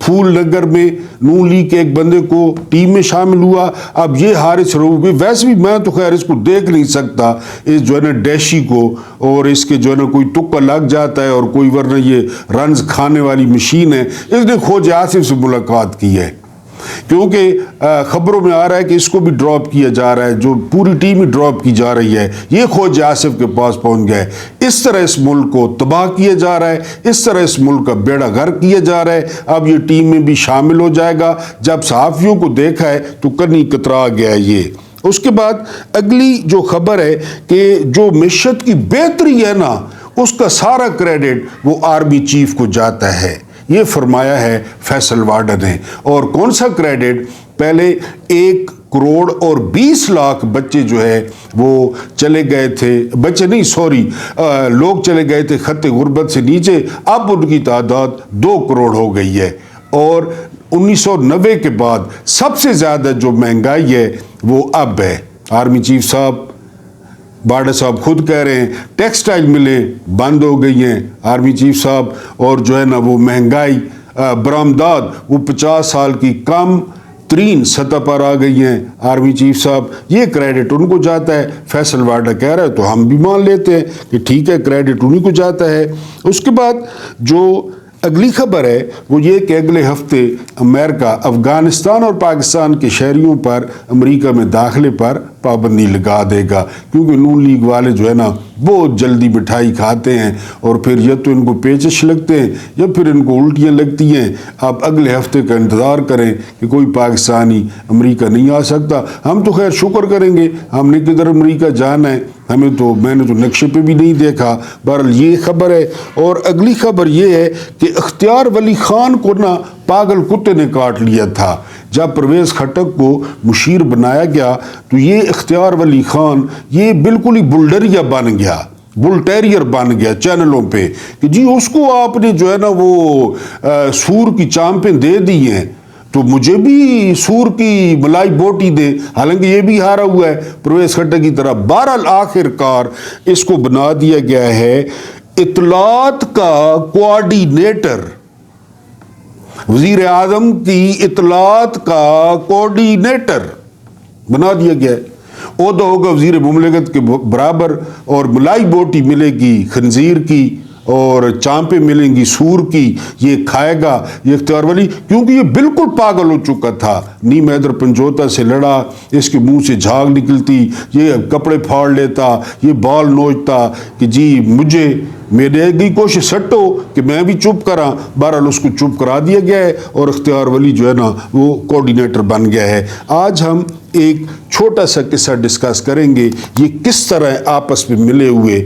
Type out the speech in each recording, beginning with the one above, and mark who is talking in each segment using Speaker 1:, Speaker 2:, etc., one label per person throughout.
Speaker 1: پھول نگر میں نون لیگ کے ایک بندے کو ٹیم میں شامل ہوا. اب یہ حارث رؤوف بھی، ویسے بھی میں تو خیر اس کو دیکھ نہیں سکتا اس جو ہے نا ڈیشی کو، اور اس کے جو ہے نا کوئی تکا لگ جاتا ہے اور کوئی، ورنہ یہ رنز کھانے والی مشین ہے. اس نے کھوج آصف سے ملاقات کی ہے، کیونکہ خبروں میں آ رہا ہے کہ اس کو بھی ڈراپ کیا جا رہا ہے، جو پوری ٹیم ہی ڈراپ کی جا رہی ہے. یہ کھوج آصف کے پاس پہنچ گئے. اس طرح اس ملک کو تباہ کیا جا رہا ہے، اس طرح اس ملک کا بیڑا غرق کیا جا رہا ہے. اب یہ ٹیم میں بھی شامل ہو جائے گا. جب صحافیوں کو دیکھا ہے تو کنی کترا گیا یہ. اس کے بعد اگلی جو خبر ہے کہ جو معیشت کی بہتری ہے نا، اس کا سارا کریڈٹ وہ آرمی چیف کو جاتا ہے. یہ فرمایا ہے فیصل واڈا نے. اور کون سا کریڈٹ؟ پہلے 1 کروڑ اور 20 لاکھ بچے جو ہے وہ چلے گئے تھے، بچے نہیں سوری لوگ چلے گئے تھے خط غربت سے نیچے. اب ان کی تعداد 2 کروڑ ہو گئی ہے. اور 1990 کے بعد سب سے زیادہ جو مہنگائی ہے وہ اب ہے. آرمی چیف صاحب، باڈا صاحب خود کہہ رہے ہیں ٹیکسٹائل ملیں بند ہو گئی ہیں آرمی چیف صاحب، اور جو ہے نا وہ مہنگائی برآمدات وہ 50 سال کی کم ترین سطح پر آ گئی ہیں آرمی چیف صاحب. یہ کریڈٹ ان کو جاتا ہے. فیصل واڈا کہہ رہا ہے تو ہم بھی مان لیتے ہیں کہ ٹھیک ہے، کریڈٹ انہیں کو جاتا ہے. اس کے بعد جو اگلی خبر ہے وہ یہ کہ اگلے ہفتے امریکہ افغانستان اور پاکستان کے شہریوں پر امریکہ میں داخلے پر پابندی لگا دے گا، کیونکہ نون لیگ والے جو ہے نا بہت جلدی مٹھائی کھاتے ہیں اور پھر یا تو ان کو پیچش لگتے ہیں یا پھر ان کو الٹیاں لگتی ہیں. آپ اگلے ہفتے کا انتظار کریں کہ کوئی پاکستانی امریکہ نہیں آ سکتا. ہم تو خیر شکر کریں گے، ہم نے کدھر امریکہ جانا ہے، ہمیں تو، میں نے تو نقشے پہ بھی نہیں دیکھا. بہرحال یہ خبر ہے. اور اگلی خبر یہ ہے کہ اختیار ولی خان کو نا پاگل کتے نے کاٹ لیا تھا. جب پرویز خٹک کو مشیر بنایا گیا تو یہ اختیار ولی خان یہ بالکل ہی بلڈریا بن گیا، بل ٹیریئر بن گیا چینلوں پہ کہ جی اس کو آپ نے جو ہے نا وہ سور کی چامپیں دے دی ہیں تو مجھے بھی سور کی ملائی بوٹی دے، حالانکہ یہ بھی ہارا ہوا ہے پرویز خٹک کی طرح. بہرحال آخر کار اس کو بنا دیا گیا ہے اطلاعات کا کوآرڈینیٹر، وزیر اعظم کی اطلاعات کا کوآرڈینیٹر بنا دیا گیا ہے. عہدہ ہوگا وزیر مملکت کے برابر، اور ملائی بوٹی ملے گی خنزیر کی اور چانپیں ملیں گی سور کی. یہ کھائے گا یہ اختیار ولی، کیونکہ یہ بالکل پاگل ہو چکا تھا. نیم حیدر پنجوتا سے لڑا، اس کے منہ سے جھاگ نکلتی، یہ کپڑے پھاڑ لیتا، یہ بال نوچتا کہ جی مجھے میرے کی کوشش سٹو کہ میں بھی چپ کراں. بہرحال اس کو چپ کرا دیا گیا ہے اور اختیار ولی جو ہے نا وہ کوآرڈینیٹر بن گیا ہے. آج ہم ایک چھوٹا سا قصہ ڈسکس کریں گے، یہ کس طرح آپس میں ملے ہوئے،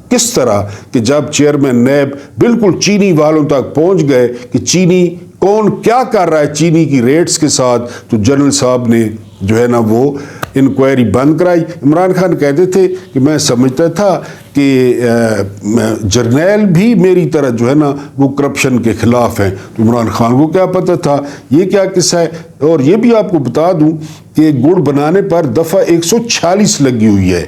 Speaker 1: کس طرح کہ جب چیئرمین نیب بالکل چینی والوں تک پہنچ گئے کہ چینی کون کیا کر رہا ہے چینی کی ریٹس کے ساتھ، تو جنرل صاحب نے جو ہے نا وہ انکوائری بند کرائی. عمران خان کہتے تھے کہ میں سمجھتا تھا کہ جرنیل بھی میری طرح جو ہے نا وہ کرپشن کے خلاف ہیں. تو عمران خان کو کیا پتہ تھا یہ کیا قصہ ہے. اور یہ بھی آپ کو بتا دوں کہ گڑ بنانے پر دفعہ 146 لگی ہوئی ہے،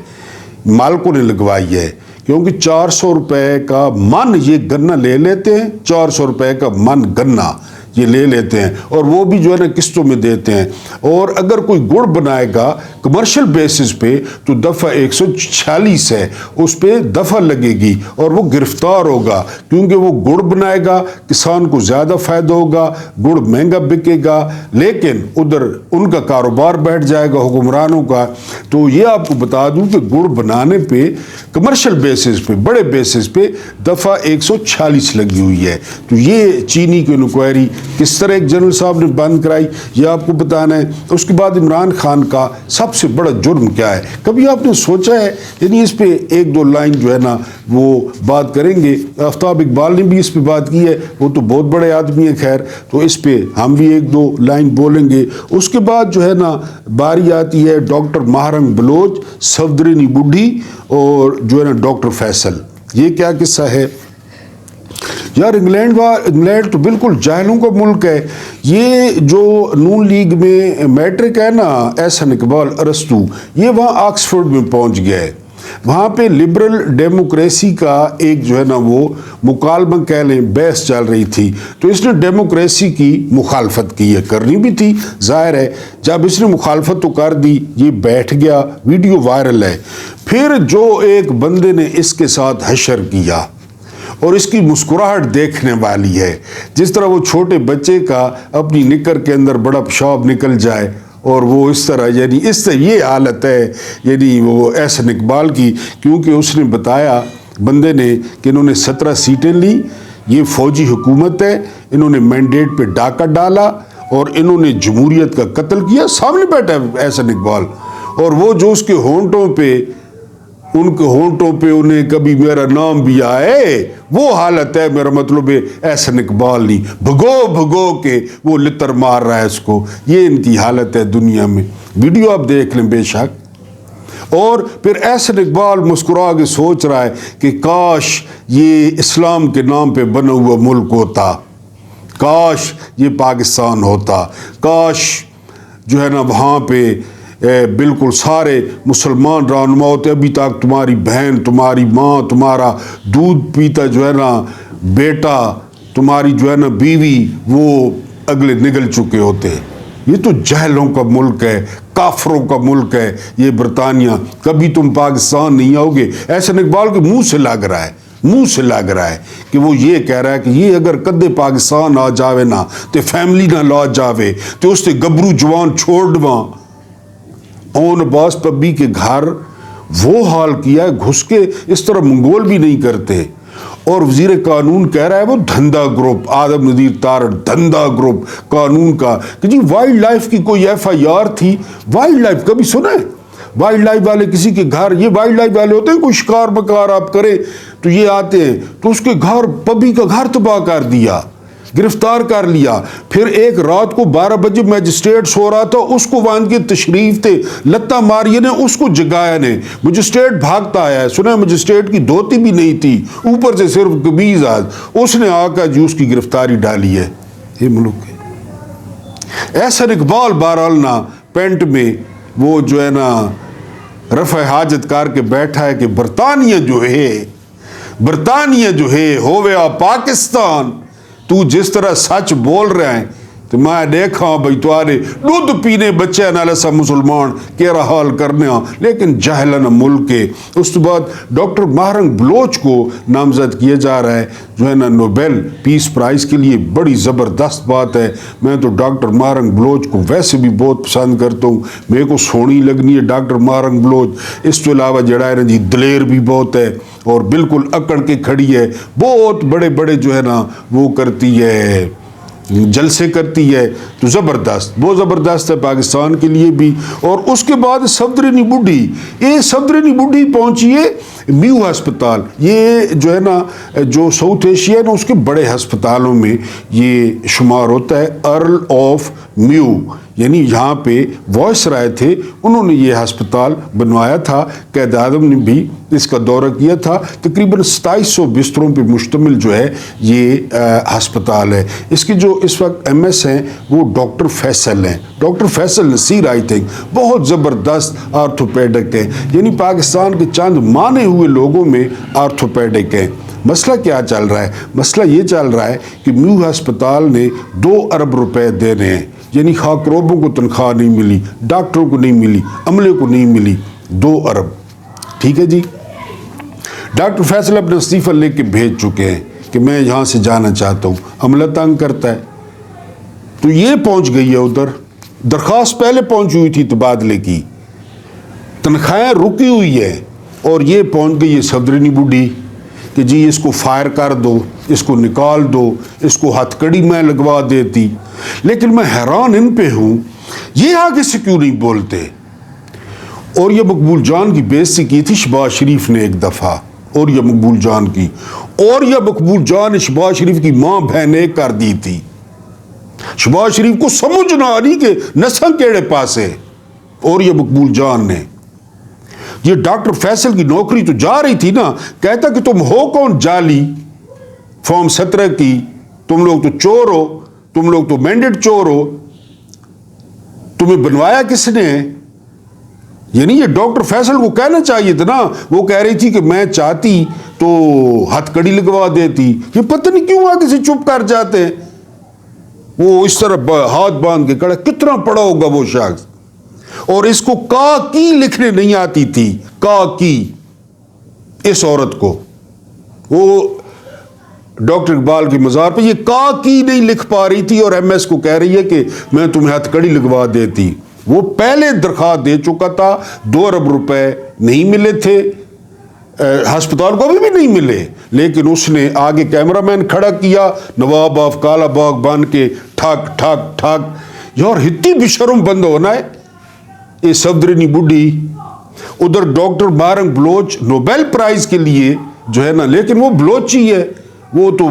Speaker 1: مالکوں نے لگوائی ہے، کیونکہ 400 روپے کا من یہ گنا لے لیتے ہیں، 400 روپے کا من گنا یہ لے لیتے ہیں، اور وہ بھی جو ہے نا قسطوں میں دیتے ہیں. اور اگر کوئی گڑ بنائے گا کمرشل بیسس پہ تو دفعہ 146 ہے، اس پہ دفعہ لگے گی اور وہ گرفتار ہوگا، کیونکہ وہ گڑ بنائے گا، کسان کو زیادہ فائدہ ہوگا، گڑ مہنگا بکے گا، لیکن ادھر ان کا کاروبار بیٹھ جائے گا حکمرانوں کا. تو یہ آپ کو بتا دوں کہ گڑ بنانے پہ کمرشل بیسس پہ، بڑے بیسس پہ دفعہ 146 لگی ہوئی ہے. تو یہ چینی کی انکوائری کس طرح ایک جنرل صاحب نے بند کرائی یہ آپ کو بتانا ہے. اس کے بعد عمران خان کا سب سے بڑا جرم کیا ہے، کبھی آپ نے سوچا ہے؟ یعنی اس پہ 1-2 لائن جو ہے نا وہ بات کریں گے. آفتاب اقبال نے بھی اس پہ بات کی ہے، وہ تو بہت بڑے آدمی ہیں خیر، تو اس پہ ہم بھی 1-2 لائن بولیں گے. اس کے بعد جو ہے نا باری آتی ہے ڈاکٹر مہرنگ بلوچ، صفدرینی بڈھی اور جو ہے نا ڈاکٹر فیصل. یہ کیا قصہ ہے یار؟ انگلینڈ تو بالکل جاہلوں کا ملک ہے. یہ جو نون لیگ میں میٹرک ہے نا احسن اقبال ارسطو، یہ وہاں آکسفورڈ میں پہنچ گیا ہے. وہاں پہ لبرل ڈیموکریسی کا ایک جو ہے نا وہ مکالمہ کہہ لیں بحث چل رہی تھی، تو اس نے ڈیموکریسی کی مخالفت کی ہے، کرنی بھی تھی ظاہر ہے۔ جب اس نے مخالفت تو کر دی، یہ بیٹھ گیا، ویڈیو وائرل ہے۔ پھر جو ایک بندے نے اس کے ساتھ حشر کیا اور اس کی مسکراہٹ دیکھنے والی ہے، جس طرح وہ چھوٹے بچے کا اپنی نکر کے اندر بڑا پیشاب نکل جائے اور وہ اس طرح، یعنی اس سے یہ حالت ہے یعنی وہ احسن اقبال کی، کیونکہ اس نے بتایا بندے نے کہ انہوں نے 17 سیٹیں لی، یہ فوجی حکومت ہے، انہوں نے مینڈیٹ پہ ڈاکہ ڈالا اور انہوں نے جمہوریت کا قتل کیا۔ سامنے بیٹھا ہے احسن اقبال، اور وہ جو اس کے ہونٹوں پہ، ان کے ہونٹوں پہ انہیں کبھی میرا نام بھی آئے، وہ حالت ہے۔ میرا مطلب ہے احسن اقبال نہیں، بھگو بھگو کے وہ لتر مار رہا ہے اس کو، یہ ان کی حالت ہے دنیا میں۔ ویڈیو آپ دیکھ لیں بے شک۔ اور پھر احسن اقبال مسکرا کے سوچ رہا ہے کہ کاش یہ اسلام کے نام پہ بنا ہوا ملک ہوتا، کاش یہ پاکستان ہوتا، کاش جو ہے نا وہاں پہ بالکل سارے مسلمان رہنما ہوتے۔ ابھی تک تمہاری بہن، تمہاری ماں، تمہارا دودھ پیتا جو ہے نا بیٹا، تمہاری جو ہے نا بیوی، وہ اگلے نگل چکے ہوتے۔ یہ تو جہلوں کا ملک ہے، کافروں کا ملک ہے یہ برطانیہ، کبھی تم پاکستان نہیں آؤ گے۔ احسن اقبال کے منہ سے لگ رہا ہے، منہ سے لگ رہا ہے کہ وہ یہ کہہ رہا ہے کہ یہ اگر کدے پاکستان آ جاوے نا تے فیملی نہ لا جاوے تو اس تے گبرو جوان چھوڑ دواں۔ اون عباس پبی کے گھر وہ حال کیا ہے، گھس کے اس طرح منگول بھی نہیں کرتے۔ اور وزیر قانون کہہ رہا ہے وہ دھندا گروپ، آدم نذیر تارڑ دھندا گروپ قانون کا، کہ جی وائلڈ لائف کی کوئی FIR تھی۔ وائلڈ لائف کبھی سنا ہے؟ وائلڈ لائف والے کسی کے گھر، یہ وائلڈ لائف والے ہوتے ہیں، کوئی شکار بکار آپ کریں تو یہ آتے ہیں، تو اس کے گھر، پبی کا گھر تباہ کر دیا، گرفتار کر لیا۔ پھر ایک رات کو 12 بجے میجسٹریٹ سو رہا تھا، اس کو وہاں کے تشریف تھے، لتا ماریے نے اس کو جگایا نے، میجسٹریٹ بھاگتا آیا ہے، سنا میجسٹریٹ کی دھوتی بھی نہیں تھی، اوپر سے صرف قمیض آج، اس نے آ کر جی اس کی گرفتاری ڈالی ہے۔ یہ ملک ہے۔ احسن اقبال بہرحال نا پینٹ میں وہ جو ہے نا رفع حاجت کر کے بیٹھا ہے کہ برطانیہ جو ہے، برطانیہ جو ہے ہویا پاکستان، تو جس طرح سچ بول رہے ہیں تو میں دیکھا بھائی تمہارے دودھ پینے بچے نال سا مسلمان کیرا حال کرنے ہاں، لیکن جہلن ملک کے۔ اس کے بعد ڈاکٹر مہرنگ بلوچ کو نامزد کیا جا رہا ہے جو ہے نا نوبیل پیس پرائز کے لیے، بڑی زبردست بات ہے۔ میں تو ڈاکٹر مہرنگ بلوچ کو ویسے بھی بہت پسند کرتا ہوں، میرے کو سونی لگنی ہے ڈاکٹر مہرنگ بلوچ۔ اس کے علاوہ جڑا ہے نا جی دلیر بھی بہت ہے اور بالکل اکڑ کے کھڑی ہے، بہت بڑے بڑے جو ہے نا وہ کرتی ہے، جلسے کرتی ہے، تو زبردست، بہت زبردست ہے پاکستان کے لیے بھی۔ اور اس کے بعد صفدرجنی بڈھی، یہ صفدرجنی بڈھی پہنچی ہے میو ہسپتال، یہ جو ہے نا جو ساؤتھ ایشیا ہے نا اس کے بڑے ہسپتالوں میں یہ شمار ہوتا ہے۔ ارل آف میو، یعنی یہاں پہ وائس رائے تھے، انہوں نے یہ ہسپتال بنوایا تھا، قائد اعظم نے بھی اس کا دورہ کیا تھا۔ تقریباً 2700 بستروں پہ مشتمل جو ہے یہ ہسپتال ہے۔ اس کے جو اس وقت MS ہیں وہ ڈاکٹر فیصل ہیں، doctor Faisal Naseer I think, بہت زبردست آرتھوپیڈک ہیں، یعنی پاکستان کے چند مانے ہوئے لوگوں میں آرتھوپیڈک ہیں۔ مسئلہ کیا چل رہا ہے؟ مسئلہ یہ چل رہا ہے کہ میو ہسپتال نے 2 ارب روپے دینے ہیں، یعنی خاکروبوں کو تنخواہ نہیں ملی، ڈاکٹروں کو نہیں ملی، عملے کو نہیں ملی، 2 ارب۔ ٹھیک ہے جی، ڈاکٹر فیصل اپنا استعفیٰ لے کے بھیج چکے ہیں کہ میں یہاں سے جانا چاہتا ہوں، عملہ تنگ کرتا ہے۔ تو یہ پہنچ گئی ہے ادھر، درخواست پہلے پہنچی ہوئی تھی تبادلے کی، تنخواہیں رکی ہوئی ہے، اور یہ پہنچ گئی ہے صفدرجنی بڈھی کہ جی اس کو فائر کر دو، اس کو نکال دو، اس کو ہتھ کڑی میں لگوا دیتی۔ لیکن میں حیران ان پہ ہوں، یہ آگے سے کیوں نہیں بولتے؟ اور یہ مقبول جان کی بےعزتی کی تھی شہباز شریف نے ایک دفعہ، اور یہ مقبول جان کی، اور یہ مقبول جان شہباز شریف کی ماں بہنیں کر دی تھی۔ شہباز شریف کو سمجھ نہ آ رہی کہ نسل کیڑے پاس ہے، اور یہ مقبول جان نے، یہ ڈاکٹر فیصل کی نوکری تو جا رہی تھی نا، کہتا کہ تم ہو کون جعلی فارم 17 کی، تم لوگ تو چور ہو، تم لوگ تو مینڈیٹ چور ہو، تمہیں بنوایا کس نے؟ یعنی یہ ڈاکٹر فیصل کو کہنا چاہیے تھا نا، وہ کہہ رہی تھی کہ میں چاہتی تو ہتھ کڑی لگوا دیتی، یہ پتہ نہیں کیوں آگے سے چپ کر جاتے ہیں. وہ اس طرح ہاتھ باندھ کے کھڑا، کتنا پڑا ہوگا وہ شخص. اور اس کو کا کی لکھنے نہیں آتی تھی، کا کی، اس عورت کو. وہ ڈاکٹر اقبال کی مزار پہ یہ کا کی نہیں لکھ پا رہی تھی اور ایم ایس کو کہہ رہی ہے کہ میں تمہیں ہتھ کڑی لگوا دیتی. وہ پہلے درخواست دے چکا تھا، 2 ارب روپے نہیں ملے تھے، ہسپتال کو ابھی بھی نہیں ملے، لیکن اس نے آگے کیمرہ مین کھڑا کیا، نواب آف کالا باغ بن کے ٹھک ٹھک ٹھک. یار اتنی بھی شرم بند ہونا ہے. یہ صفدرنی بڈھی، ادھر doctor morning Baloch Nobel prize کے لیے جو ہے نا، لیکن وہ بلوچی ہے، وہ تو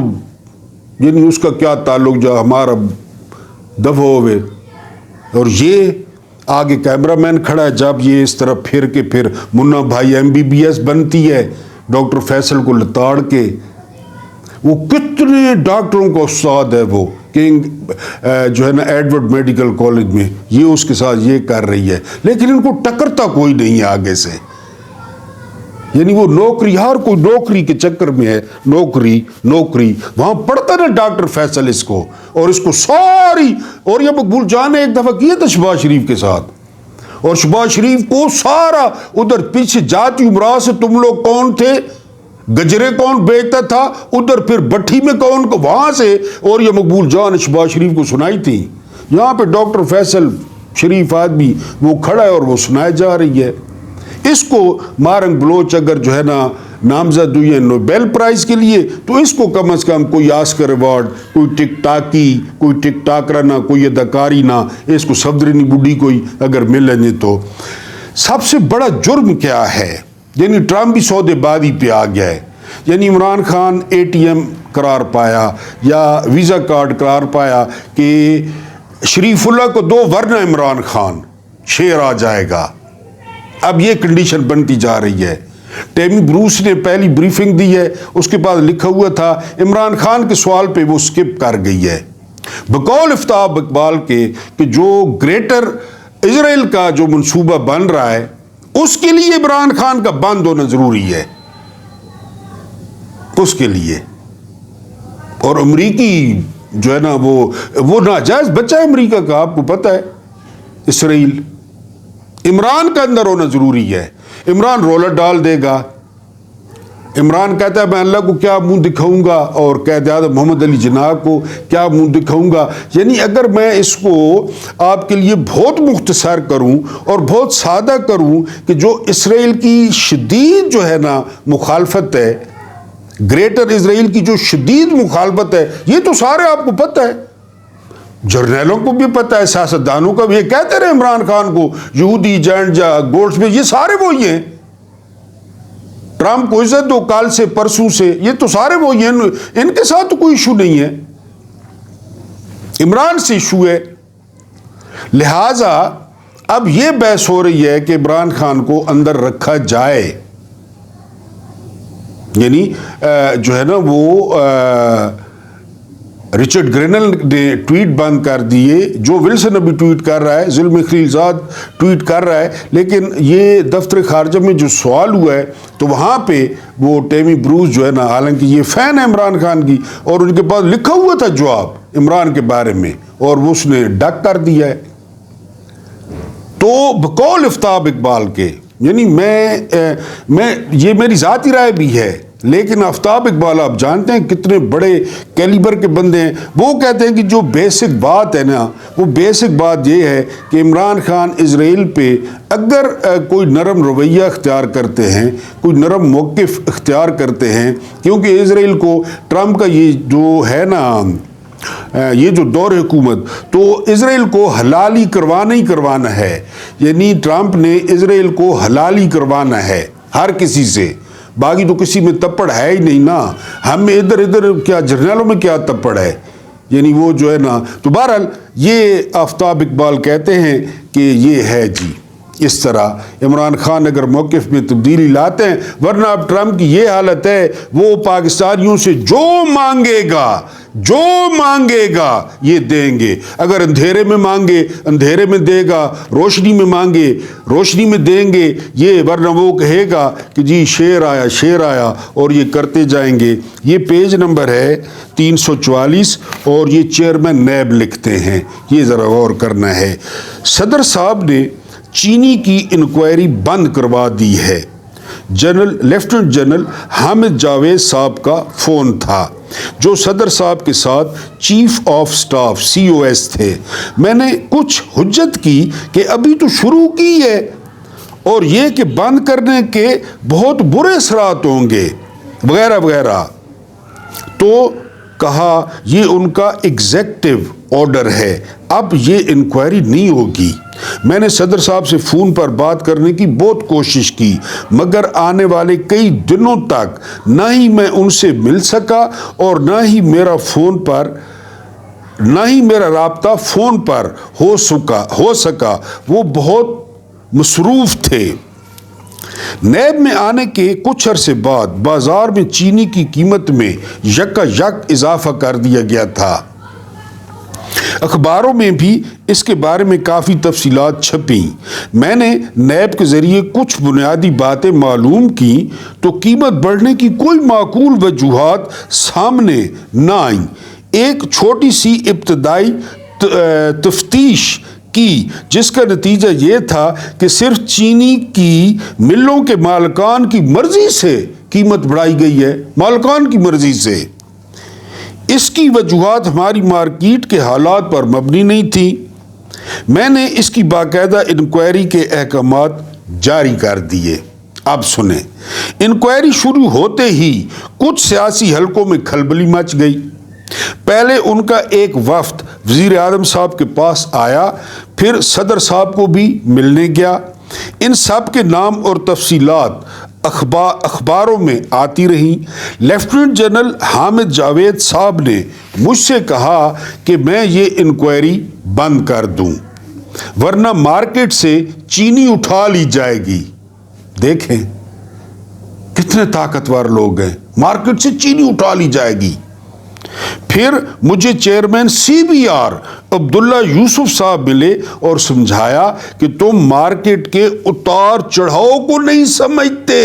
Speaker 1: یعنی اس کا کیا تعلق جو ہمارا دفع ہوئے. اور یہ آگے کیمرہ مین کھڑا ہے، جب یہ اس طرح پھر کے پھر منا بھائی MBBS بنتی ہے ڈاکٹر فیصل کو لتاڑ کے. وہ کتنے ڈاکٹروں کا استاد ہے، وہ کنگ جو ہے نا ایڈورڈ میڈیکل کالج میں، یہ اس کے ساتھ یہ کر رہی ہے، لیکن ان کو ٹکرتا کوئی نہیں ہے آگے سے. یعنی وہ نوکری، ہر کوئی نوکری کے چکر میں ہے، نوکری نوکری. وہاں پڑھتا نا ڈاکٹر فیصل اس کو، اور اس کو ساری، اور یہ مقبول جان نے ایک دفعہ کیا تھا شہباز شریف کے ساتھ، اور شہباز شریف کو سارا ادھر پیچھے جاتی امراض سے تم لوگ کون تھے، گجرے کون بیچتا تھا، ادھر پھر بٹھی میں کون کو، وہاں سے، اور یہ مقبول جان شہباز شریف کو سنائی تھی. یہاں پہ ڈاکٹر فیصل شریف آدمی وہ کھڑا ہے اور وہ سنائے جا رہی ہے. اس کو مارنگ بلوچ اگر جو ہے نا نامزد ہوئی ہے نوبیل پرائز کے لیے، تو اس کو کم از کم کوئی آسکر ایوارڈ، کوئی ٹک ٹاکی، کوئی ٹک ٹاکرا نہ، کوئی اداکاری نہ، اس کو صفدرنی بڈھی کوئی اگر مل لیں. تو سب سے بڑا جرم کیا ہے؟ یعنی ٹرمپ بھی سودے بازی پہ آ گیا ہے. یعنی عمران خان ATM قرار پایا یا ویزا کارڈ قرار پایا کہ شریف اللہ کو دو ورنہ عمران خان شیر آ جائے گا. اب یہ کنڈیشن بنتی جا رہی ہے. ٹیمی بروس نے پہلی بریفنگ دی ہے، اس کے بعد لکھا ہوا تھا عمران خان کے سوال پہ وہ سکپ کر گئی ہے. بقول آفتاب اقبال کے کہ جو گریٹر اسرائیل کا جو منصوبہ بن رہا ہے اس کے لیے عمران خان کا بند ہونا ضروری ہے، اس کے لیے. اور امریکی جو ہے نا وہ ناجائز بچہ ہے امریکہ کا، آپ کو پتہ ہے. اسرائیل عمران کا اندر ہونا ضروری ہے. عمران رولر ڈال دے گا. عمران کہتا ہے میں اللہ کو کیا منہ دکھاؤں گا، اور قائد اعظم محمد علی جناح کو کیا منہ دکھاؤں گا. یعنی اگر میں اس کو آپ کے لیے بہت مختصر کروں اور بہت سادہ کروں کہ جو اسرائیل کی شدید جو ہے نا مخالفت ہے، گریٹر اسرائیل کی جو شدید مخالفت ہے، یہ تو سارے آپ کو پتہ ہے، جرنیلوں کو بھی پتہ ہے، سیاستدانوں کا بھی. یہ کہتے رہے عمران خان کو یہودی ایجنٹ یا گولڈ میں، یہ سارے وہی ہیں. ٹرمپ کو عزت دو کال سے پرسوں سے، یہ تو سارے وہی ہیں، ان کے ساتھ تو کوئی ایشو نہیں ہے، عمران سے ایشو ہے. لہٰذا اب یہ بحث ہو رہی ہے کہ عمران خان کو اندر رکھا جائے. یعنی جو ہے نا وہ رچرڈ گرینل نے ٹویٹ بند کر دیے، جو ولسن ابھی ٹویٹ کر رہا ہے، ظلم خلیلزاد ٹویٹ کر رہا ہے، لیکن یہ دفتر خارجہ میں جو سوال ہوا ہے تو وہاں پہ وہ ٹیمی بروس جو ہے نا، حالانکہ یہ فین ہے عمران خان کی، اور ان کے پاس لکھا ہوا تھا جواب عمران کے بارے میں، اور وہ اس نے ڈک کر دیا ہے. تو بقول آفتاب اقبال کے، یعنی میں یہ میری ذاتی رائے بھی ہے، لیکن آفتاب اقبال آپ جانتے ہیں کتنے بڑے کیلیبر کے بندے ہیں. وہ کہتے ہیں کہ جو بیسک بات ہے نا، وہ بیسک بات یہ ہے کہ عمران خان اسرائیل پہ اگر کوئی نرم رویہ اختیار کرتے ہیں، کوئی نرم موقف اختیار کرتے ہیں، کیونکہ اسرائیل کو ٹرمپ کا یہ جو ہے نا یہ جو دور حکومت، تو اسرائیل کو حلالی کروانا ہی کروانا ہے. یعنی ٹرمپ نے اسرائیل کو حلالی کروانا ہے ہر کسی سے، باقی تو کسی میں تپڑ ہے ہی نہیں نا. ہمیں ادھر کیا جرنیلوں میں کیا تپڑ ہے، یعنی وہ جو ہے نا. تو بہرحال یہ آفتاب اقبال کہتے ہیں کہ یہ ہے جی، اس طرح عمران خان اگر موقف میں تبدیلی لاتے ہیں، ورنہ اب ٹرمپ کی یہ حالت ہے وہ پاکستانیوں سے جو مانگے گا یہ دیں گے. اگر اندھیرے میں مانگے اندھیرے میں دے گا، روشنی میں مانگے روشنی میں دیں گے یہ، ورنہ وہ کہے گا کہ جی شیر آیا اور یہ کرتے جائیں گے. یہ پیج نمبر ہے 344 اور یہ چیئرمین نیب لکھتے ہیں. یہ ذرا غور کرنا ہے. صدر صاحب نے چینی کی انکوائری بند کروا دی ہے. لیفٹیننٹ جنرل حامد جاوید صاحب کا فون تھا جو صدر صاحب کے ساتھ چیف آف سٹاف COS تھے. میں نے کچھ حجت کی کہ ابھی تو شروع کی ہے اور یہ کہ بند کرنے کے بہت برے اثرات ہوں گے وغیرہ وغیرہ. تو کہا یہ ان کا ایگزیکٹو آرڈر ہے، اب یہ انکوائری نہیں ہوگی. میں نے صدر صاحب سے فون پر بات کرنے کی بہت کوشش کی مگر آنے والے کئی دنوں تک نہ ہی میں ان سے مل سکا اور نہ ہی میرا رابطہ فون پر ہو سکا. وہ بہت مصروف تھے. نیب میں آنے کے کچھ عرصے بعد بازار میں چینی کی قیمت میں یک اضافہ کر دیا گیا تھا. اخباروں میں بھی اس کے بارے میں کافی تفصیلات چھپیں. میں نے نیب کے ذریعے کچھ بنیادی باتیں معلوم کی تو قیمت بڑھنے کی کوئی معقول وجوہات سامنے نہ آئیں. ایک چھوٹی سی ابتدائی تفتیش کی جس کا نتیجہ یہ تھا کہ صرف چینی کی ملوں کے مالکان کی مرضی سے قیمت بڑھائی گئی ہے، مالکان کی مرضی سے. اس کی وجوہات ہماری مارکیٹ کے حالات پر مبنی نہیں تھی. میں نے اس کی باقاعدہ انکوائری کے احکامات جاری کر دیے. اب سنیں. انکوائری شروع ہوتے ہی کچھ سیاسی حلقوں میں کھلبلی مچ گئی. پہلے ان کا ایک وفد وزیر اعظم صاحب کے پاس آیا، پھر صدر صاحب کو بھی ملنے گیا. ان سب کے نام اور تفصیلات اخباروں میں آتی رہیں. لیفٹیننٹ جنرل حامد جاوید صاحب نے مجھ سے کہا کہ میں یہ انکوائری بند کر دوں ورنہ مارکیٹ سے چینی اٹھا لی جائے گی. دیکھیں کتنے طاقتور لوگ ہیں، مارکیٹ سے چینی اٹھا لی جائے گی. پھر مجھے چیئرمین CBR عبداللہ یوسف صاحب ملے اور سمجھایا کہ تم مارکیٹ کے اتار چڑھاؤ کو نہیں سمجھتے،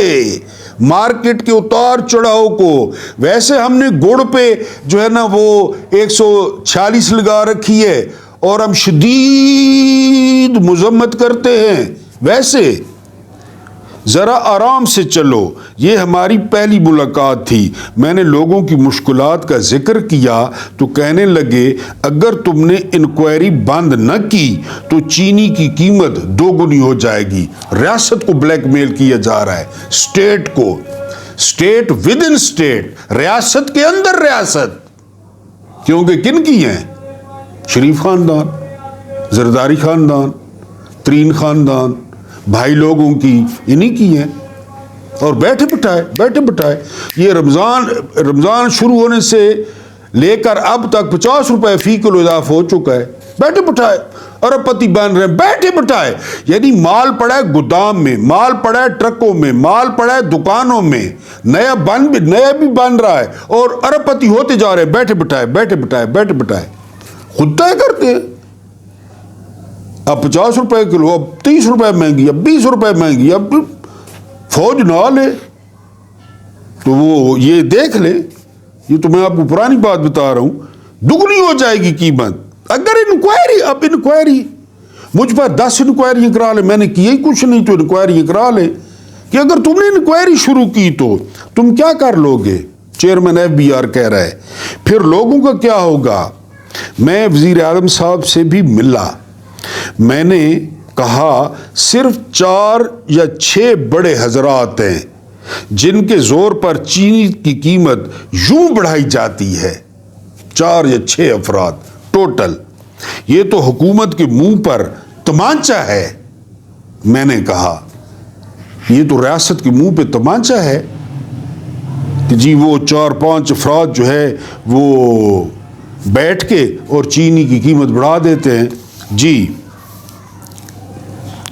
Speaker 1: مارکیٹ کے اتار چڑھاؤ کو. ویسے ہم نے گڑ پہ جو ہے نا وہ 146 لگا رکھی ہے اور ہم شدید مذمت کرتے ہیں، ویسے ذرا آرام سے چلو. یہ ہماری پہلی ملاقات تھی. میں نے لوگوں کی مشکلات کا ذکر کیا تو کہنے لگے اگر تم نے انکوائری بند نہ کی تو چینی کی قیمت دوگنی ہو جائے گی. ریاست کو بلیک میل کیا جا رہا ہے، اسٹیٹ کو، اسٹیٹ ود ان اسٹیٹ، ریاست کے اندر ریاست. کیونکہ کن کی ہیں؟ شریف خاندان، زرداری خاندان، ترین خاندان، بھائی لوگوں کی، انہی کی ہیں. اور بیٹھے بٹھائے یہ رمضان شروع ہونے سے لے کر اب تک 50 روپے فی کلو اضافہ ہو چکا ہے. بیٹھے بٹھائے ارب پتی بن رہے ہیں، بیٹھے بٹھائے. یعنی مال پڑا ہے گودام میں، مال پڑا ہے ٹرکوں میں، مال پڑا ہے دکانوں میں، نیا بھی بن رہا ہے اور ارب پتی ہوتے جا رہے ہیں. بیٹھے بٹھائے خود طے کرتے ہیں. اب 50 روپے کلو، اب 30 روپے مہنگی، اب 20 روپے مہنگی، اب فوج نہ لے تو وہ یہ دیکھ لے. یہ تو میں آپ کو پرانی بات بتا رہا ہوں، دگنی ہو جائے گی قیمت. اگر انکوائری مجھ پر 10 انکوائری کرا لے، میں نے کیا ہی کچھ نہیں تو انکوائری کرا لے کہ اگر تم نے انکوائری شروع کی تو تم کیا کر لو گے. چیئرمین FBR کہہ رہا ہے. پھر لوگوں کا کیا ہوگا. میں وزیر اعظم صاحب سے بھی ملا. میں نے کہا صرف 4 یا 6 بڑے حضرات ہیں جن کے زور پر چینی کی قیمت یوں بڑھائی جاتی ہے. 4 یا 6 افراد ٹوٹل. یہ تو حکومت کے منہ پر تمانچہ ہے. میں نے کہا یہ تو ریاست کے منہ پہ تمانچہ ہے کہ جی وہ 4-5 افراد جو ہے وہ بیٹھ کے اور چینی کی قیمت بڑھا دیتے ہیں. جی